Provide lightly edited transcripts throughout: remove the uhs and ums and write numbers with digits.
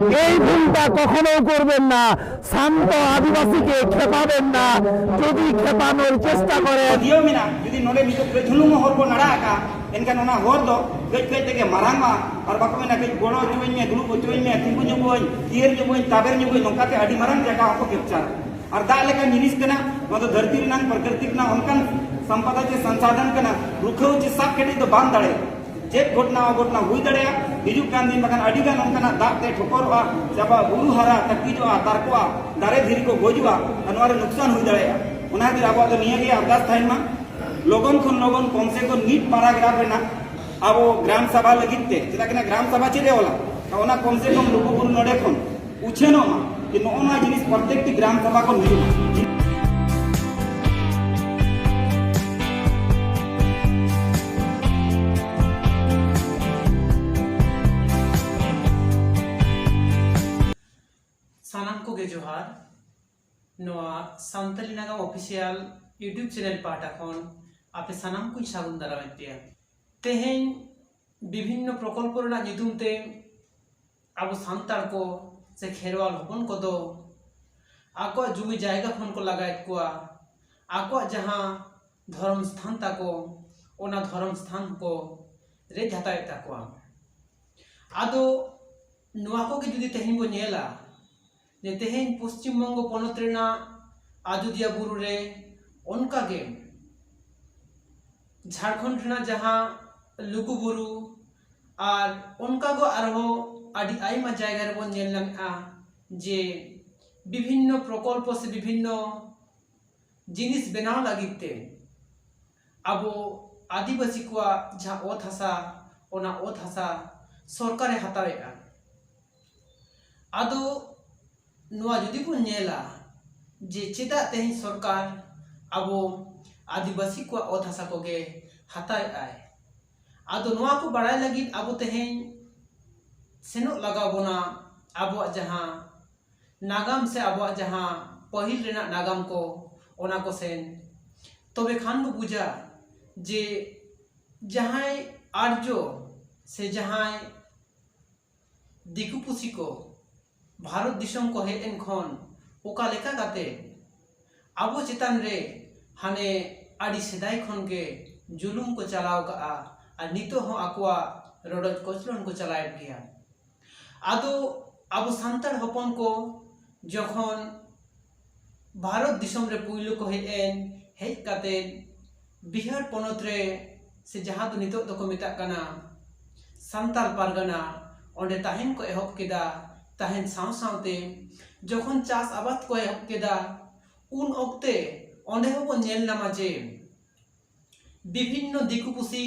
এই ভুলটা কখনো করবেন না। শান্ত আদিবাসীকে খেপাবেন না। যদি খেপানোর চেষ্টা করেন দিও মিনা যদি নলে নিতো ঝুলুম হর বো নাড়া আকা এনকান ওনা হর দো গজ গজ থেকে মারাংমা আর বাকো মিনা গজ গড়ো চুইন মে দুলু को চুইন মে তিনকু ñuboy tier ñuboy taber ñuboy nongkate adi marang jaga hoko capture আর দা লেকা জিনিস কেনা নতো ধরতি রেনাং প্রকৃতি না অনকান संपदा चे संसाधन केना रुखौ चे सब केटी तो बांध दड़े चेक घटना हुई दड़े हिजुक कान दिन बखान अडी गान ओनकाना दाग ते ठोकरवा जाबा बुरु हरा तकीजवा तारकोआ दारे धीरी को गोजवा अनवारे नुकसान हुई दड़े ओना खातिर आबो तो निया गे अरदास थाइन मा लोगन खन लोगन कम से कम नीट पैराग्राफ रेना अब ग्राम सभा लगिते चेदा केना ग्राम सभा चेदे वाला ओना कम से कम लोगो बुरु नडे खन उछेनो मा कि नोना जिनिस प्रत्येक ग्राम सभा को हिजुक सानाम को गे जोहार नोआ सानताली नागाम ऑफिशियल यूट्यूब चैनल पाटा खन आपे सानाम को सागुन दाराम पे तेहेन विभिन्न प्रकल्प रेना नितुम ते आबो सानतार को से खेरवाल हपन को दो आको जुमी जायगा खन को लगायत कोआ आको जहां धर्म स्थान ताको ओना धर्म स्थान को रे जाताय ताकोआ आदो नोआ को के जुदी तेहेन को नेला ने तेहेन पश्चिम बंग पनत रेना आजोदिया बुरु रे उनका गे झारखंड रेना जहां लुगु बुरु और उनका गो आरो आदि आइमा जायगा रे बन नेलना जे विभिन्न प्रकल्प से विभिन्न जिनिस बनाव लागिते अब आदिवासी को जहां ओत हासा ओना ओत हासा सरकारे हतावेगा आदो नोआ जुदी को नेला जे चेदा तेहेन सरकार आबो आदिवासी को ओत हासा को गे हताय आय आदो नोआ को बड़ाय लगी आबो तेहेन सेनो लगा बोना आबो जहां नागाम से आबो जहां पहिल रेना नागाम को ओना को सेन तबे खान को बुझा जे जहां आर्यो से जहां दिकु पुसी को भारत दिशम को हेज एन खन ओका लेका गाते आबो चेतान रे हाने आदि सेदाय खन के जुलुम को चलाव का और नितो हो आकुआ रोडज कोचलन को चलाए गया आदो आबो सांतार हपन को जखन भारत दिशम रे पुइलो को हेज काते बिहार पनत रे से जहां तो नितो तो को मेता कना सांताल पारगना ओंडे ताहेन को एहब केदा ताहेन साव सावते जखन चास आबाद को एहब केदा उन ओक्ते ओंडे हो बन नेल नामा जे विभिन्न दिकुपुसी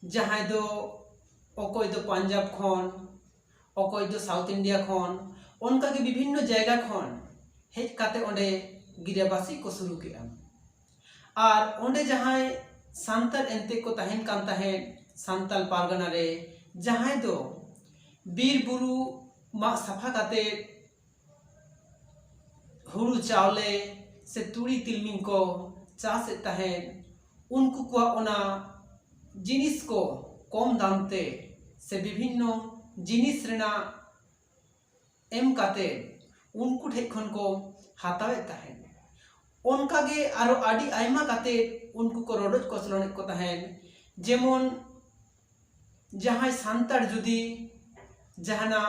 जहां दो ओकोय दो पंजाब खन ओकोय दो साउथ इंडिया खन उनका के विभिन्न जायगा खन हेज काते ओंडे गिराबासी को शुरू किया और ओंडे जहां सांताल एंते को ताहेन कान ताहेन सांताल पारगना रे जहां दो बीर बुरु मा सफा काते हुरु चावले से तुड़ी तिलमिंग को चास ताहेन उनको को ओना जिनिस को कम दामते से विभिन्न जिनिस रेना एम काते उनको ठेखन को हातावे ताहेन उनका गे आरो आदि आइमा काते उनको को रोडज कोसलन को ताहेन जेमन जहां सांतार जुदी जहाना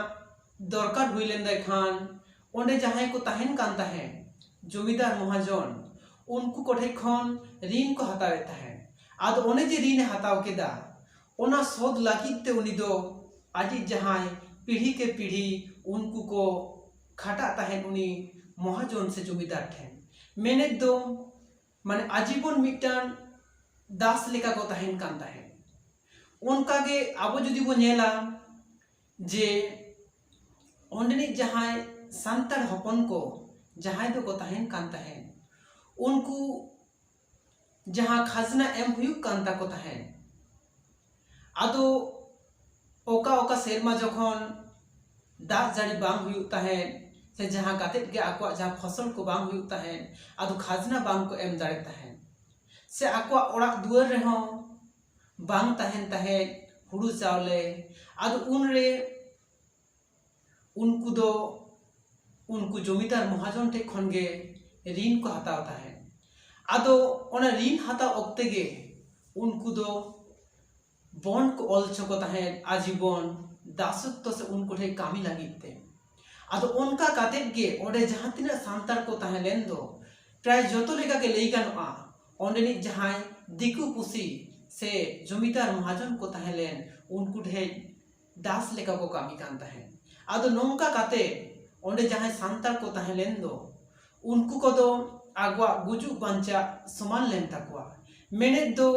दरकार हुई लेंदा खान ओंडे जहां को ताहेन कान ताहेन जमीदार महाजन उनको को ठेखन ऋण को हतावे ताहेन आदो ओने जे ऋण हताव केदा ओना सोद लागिते उनी दो आदि जहां पीढ़ी के पीढ़ी उनको को खाटा ताहेन उनी महाजन से जमीदार ठेन मेने दो माने आजीवन मिटान दास लेका को ताहेन कान ताहेन उनका गे आबो जुदी बो नेला जे ओंडे जहां सांतार हपन को जहां दो को ताहेन कान ताहेन उनको जहां खाजना एम हुयुक कांता को ताहेन आदो ओका ओका सेरमा जखन दाग जाड़ी बांग हुयुक ताहेन से जहां काते के आको जहां फसल को बांग हुयुक ताहेन आदो खाजना बांग को एम दाड़े ताहेन से आको ओड़ा दुआर रे हो बांग ताहेन ताहेन हुड़ू चावले आदो उन रे उनको दो उनको जमीदार महाजन ठे खन गे ऋण को हताव ताहे आदो ओना ऋण हताव ओक्ते गे उनको दो बॉन्ड को ऑल चको ताहे आजीवन दासत्व से उनको ठे कामी लगिते आदो उनका काते गे ओडे जहां तिना सांतार को ताहे लेन दो प्राय जतो लेगा के लई गानोआ ओंडेनि जहां दिकु पुसी से जमीदार महाजन को ताहे लेन उनको ठे दास लेका को कामी कान ताहे आदो नोंका काते ओंडे जहां सांतार को ताहे लेन दो उनको को दो आगवा गुजु बांचा समान लेन तकवा मेने दो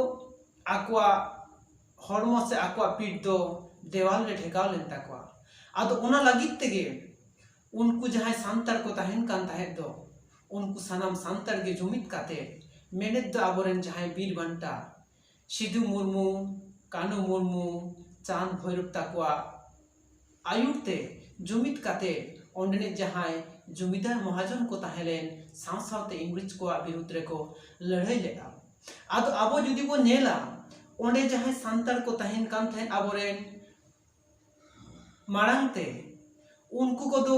आकवा हॉर्मो से आकवा पीठ दो देवाल रे ठेकाव लेन तकवा आदो ओना लगित तेगे उनको जहां सांतार को ताहेन कान ताहे दो उनको सानाम सांतार गे जुमित काते मेने दो आबोरेन जहां बीर बांटा सिधु मुर्मू कानू मुर्मू चांद भैरव तकवा आयुते जुमित काते ओंडने जहां जमीदार महाजन को ताहेलेन साथ इंग्रेज को विरुद्ध रे को लड़ाई लेगा आदो आबो जुदी बो नेला ओंडे जहां सांतार को ताहेन कान थाहेन आबोरेन मारांगते उनको को दो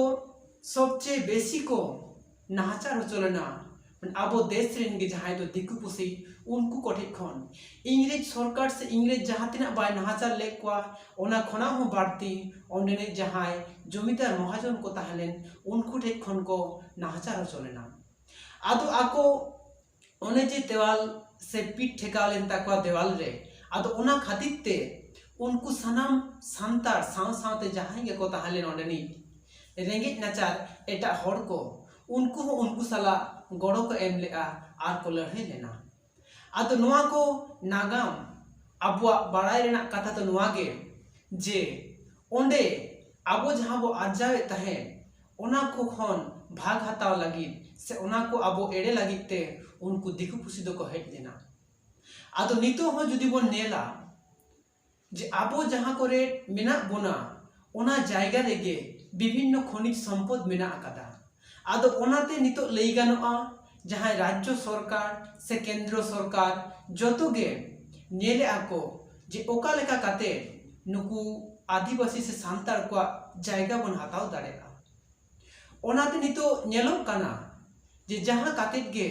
सबचे बेसी को नाचार चलना आबो देश रेन गे जहां दो दिकु पुसी उनको कोठे खन इंग्रेज सरकार से इंग्रेज जहां तिना बाय नाचार लेकवा ओना खना हो बाड़ती ओंडेने जहां जमीदार महाजन को ताहेलेन उनको ठे खन को नाचार चलना आदो आको ओने जे देवाल से पीठ ठेकालेन ताकवा देवाल रे आदो ओना खातिर ते उनको सनाम सांतार साथ जहां गे को ताहेलेन ओंडेनी रेंगे नाचार एटा हर को उनको साला गड़ो को एम लेआ आर को लड़ाई लेना आदो नोआ को नागाम आबुआ बाड़ाई रेना कथा तो नोआ गे जे ओंडे आबो जहां बो आर्जावे ताहे ओना को खन भाग हताव लगी से ओना को आबो एड़े लगित ते उनको दिकु पुसी दो को हेज लेना आदो नितो हो जुदी बो नेला जे आबो जहां करे मेना बोना ओना जायगा रेगे विभिन्न खनिज सम्पद मेना आकादा आदो ओनाते नितो लई गानोआ जहां राज्य सरकार से केंद्र सरकार जतो गे नेले आको जे ओका लेका काते नुकु आदिवासी से सांतार को जायगा बन हताव दाड़ेगा ओनाते नितो नेलो काना जे जहां काते गे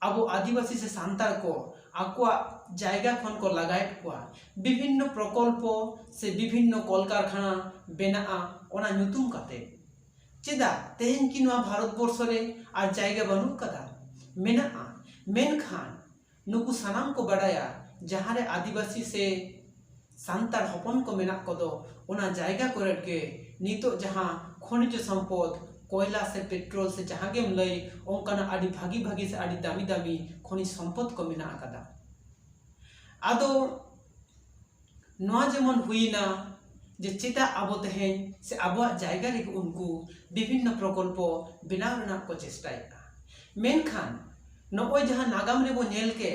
आबो आदिवासी से सांतार को आकुआ जायगा खन को लगाएट को विभिन्न प्रकल्प से विभिन्न कल कारखाना बेना ओना नुतुम काते चेदा तेहन की नवा भारत वर्ष रे आर जायगा बनू कदा मेना मेनखान नुकु सानाम को बड़ाया जहां रे आदिवासी से सांतार हपन को मेना कदो ओना जायगा करे के नितो जहां खनिज संपद कोयला से पेट्रोल से जहां गेम लई ओंकाना आदि भागी भागी से आदि दामी दामी खनिज संपद को मेना कदा आदो नवा जेमन हुईना जे चेता आबो तेहेन से आबो जायगा रे उनको विभिन्न प्रकल्प बनाव रना को चेष्टाया मेनखान नोय जहां नागाम रे बो नेल के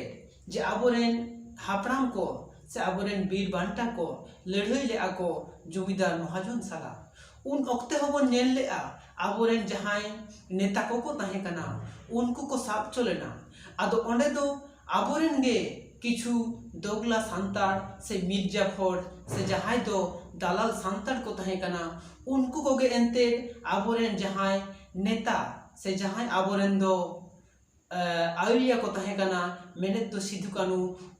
जे आबोरेन हापराम को से आबोरेन बीर बांटा को लड़ाई ले आको जमीदार महाजन साला उन ओक्ते होबो नेल ले आबोरेन जहां नेता को ताहे कना उनको को साब चलेना आदो ओंडे दो आबोरेन गे किछु दोगला सांतार से मिर्जाफर से जहां दो दालाल सांतार को ताहे कना उनको को गे एंते आबोरेन जहां नेता से जहां आबोरेन दो आयुरिया को ताहे कना मेने दो सिधु कानू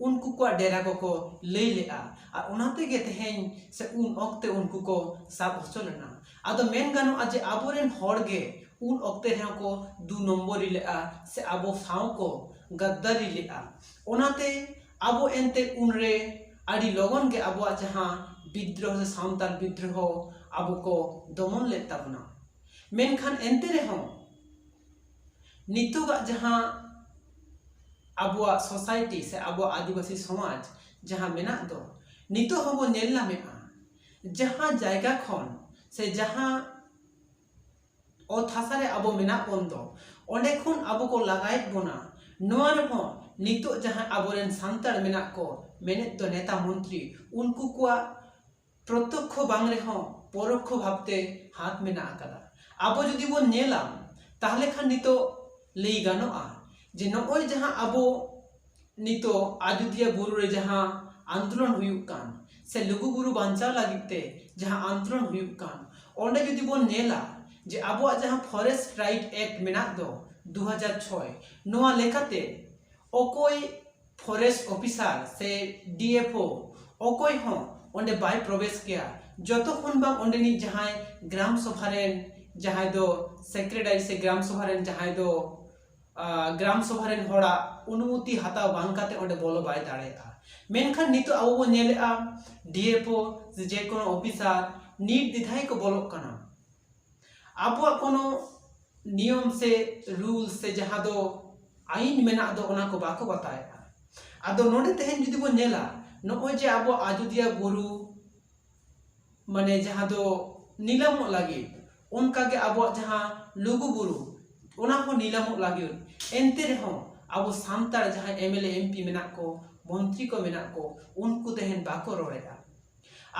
उनको को डेरा को लई लेआ और ओनाते गे तेहेन से उन ओक्ते उनको को साब चलना आदो मेन गानो आज आबोरेन हर गे उन ओक्ते रे को 2 नंबर लेआ से आबो साव को गद्दारी लेआ ओनाते आबो एंते उनरे आदि लगन के आबो जहां विद्रोह से सांताल विद्रोह आबो को दमन लेता बना मेनखान एंते रे हो नितोगा जहां आबो सोसाइटी से आबो आदिवासी समाज जहां मेना दो नितो होबो नेलना मेआ जहां जायगा खन से जहां ओ थासारे आबो मेना बंदो ओंडे खन आबो को लगायत बोना नोआ रे हो नितो जहां आबोरेन सांतार मेना को मेने तो नेता मंत्री उनको को प्रत्यक्ष बांग रे हो परोक्ष भावते हाथ मेना आकादा आबो जदि बो नेला ताहले खान नितो लई गानोआ जे नोय जहां आबो नितो आजुदिया बुरु रे जहां आंदोलन हुयुक कान से लुगु बुरु बांचा लागिते जहां आंदोलन हुयुक कान ओंडे जुदी बोन नेला जे आबो जहां फॉरेस्ट राइट एक्ट मेना दो 2006 नोआ लेखाते ओकोई फॉरेस्ट ऑफिसर से डीएफओ ओकोई हो ओंडे बाय प्रवेश किया जतो खन बा ओंडेनी जहां ग्राम सभा रेन जहां दो सेक्रेटरी से ग्राम सभा रेन जहां दो ग्राम सभा रेन होड़ा अनुमति हताव बांग काते ओंडे बोलो बाय दाड़ेगा मेनखान नितो आबो बो नेलेआ डीएफओ जे कोनो ऑफिसर नीट दिधाई को बोलो कना आबो कोनो नियम से रूल से जहां दो आईन मेना दो ओना को बाको बताया आदो नोडे तेहेन जुदी बो नेला नोय जे आबो आजोदिया बुरु माने जहां दो नीलम लगे उनका के आबो जहां लुगु बुरु ओना को नीलम लगे एनते रहो आबो सान्तार जहां एमएलए एमपी मेना को मंत्री को मेना को उनको तेहेन बाको रोड़ेगा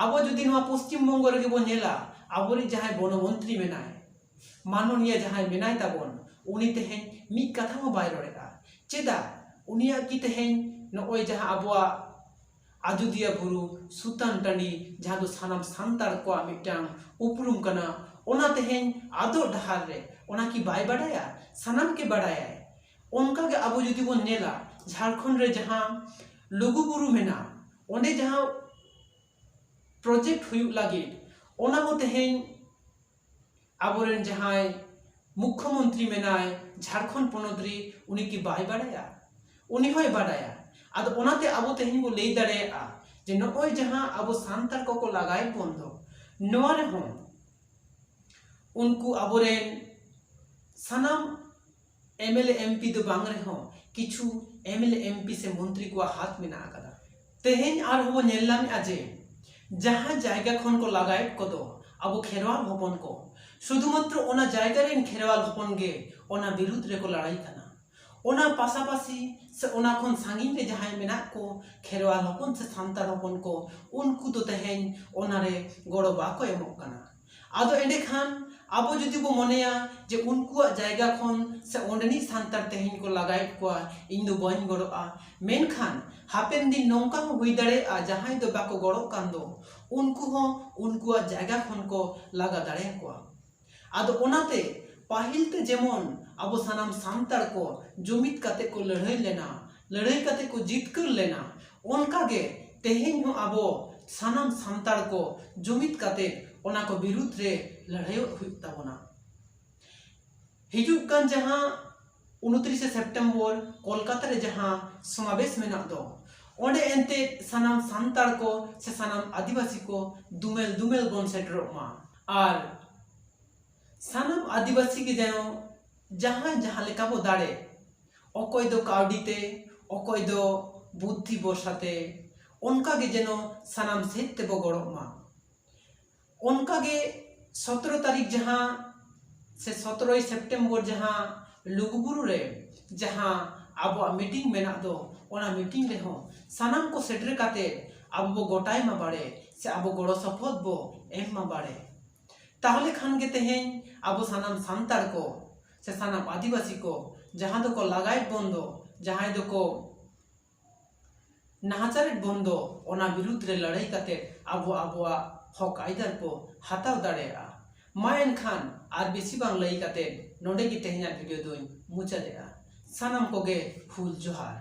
आबो जुदी नोआ पश्चिम बंग रे बो नेला आबोरी जहां वन मंत्री मेनाय माननीय जहां मेनाय ताबोन उनी तेहेन मी कथा हो बाय रोड़ेगा चेदा उनिया की तेहेन नोय जहां आबोआ आजोदिया बुरु सुतान टांडी जहां दो सानाम सान्तार को मिटांग उपरुम कना ओना तेहेन आदो डहार रे ओना की बाय बाडाया सानाम के बाडाया उनका के आबो जुदी बो नेला झारखंड रे जहां लुगु बुरु मेना ओंडे जहां प्रोजेक्ट हुई लगे ओना हो तेहेन आबोरेन जहां मुख्यमंत्री मेनाय झारखंड पोनोद्री उनी की बाय बाडाया उनी होय बाडाया आदो ओनाते आबो तेहेन बो लई दाड़ेया जे नोय जहां आबो सान्तार को लगाय बंदो नोआ रे हो उनको आबोरेन सानाम एमएलए एमपी दो बांग रे हो किछु एमएलए एमपी से मंत्री को हाथ में ना आकादा तेहेन आर हो नेल्ला में आजे जहां जायगा खन को लगाय को दो आबो खेरवाल हपन को शुधुमात्र ओना जायगा रेन खेरवाल हपन गे ओना विरुद्ध रे को लड़ाई खाना ओना पासापासी से ओना खन सांगिन रे जहां मेना को खेरवाल हपन से सान्तार हपन को उनको तो तेहेन ओना रे गड़ो बाको एमो काना आदो एंडे खान आबो जुदी बो मनेया जे उनको जायगा खन से ओंडनी सान्तार तेहेन को लगाय को इन दो बन गड़ोआ मेन खान हापेन दिन नौका हो हुई दाड़े आ जहां दो बाको गड़ो कान दो उनको जायगा खन को लगा दाड़े को आदो ओनाते पाहिल ते जेमन आबो सानाम सान्तार को जुमित काते को लड़ाई काते को जितकर लेना उनका गे तेहेन हो आबो सानाम सान्तार को जुमित काते ओना को विरुद्ध रे लड़ाई हुई ताबोना हिजुक कान जहां 29 सेप्टेम्बर कोलकाता रे जहां समावेश मेना दो ओंडे एंते सानाम सान्तार को से सानाम आदिवासी को दुमेल बन सेटरोमा आर सानाम आदिवासी के जेनो जहां लेका बो दाड़े ओकोय दो कावडीते ओकोय दो बुद्धि बसाते उनका गे जेनो सानाम सेते बो गड़ोमा उनका गे 17 तारीख जहां से 17 सेप्टेम्बर जहां लुगुबुरु रे जहां आबो मीटिंग मेना दो ओना मीटिंग रे हो सानाम को सेटरे काते आबो बो गोटाय मा बाड़े से आबो गड़ो सपोर्ट बो एम मा बाड़े ताहले खान गे तेहेन आबो सानाम सान्तार को से सानाम आदिवासी को जहां दो को लगाय बंदो जहां दो को नाहचारेट बंदो ओना विरुद्ध रे लड़ाई काते आबो हक आइदार को हाताव दाड़ेया मायन खान आर बेसी बांग लई काते नोडे गी तेहेना वीडियो दोई मुचादेया सानाम को गे फुल जोहार।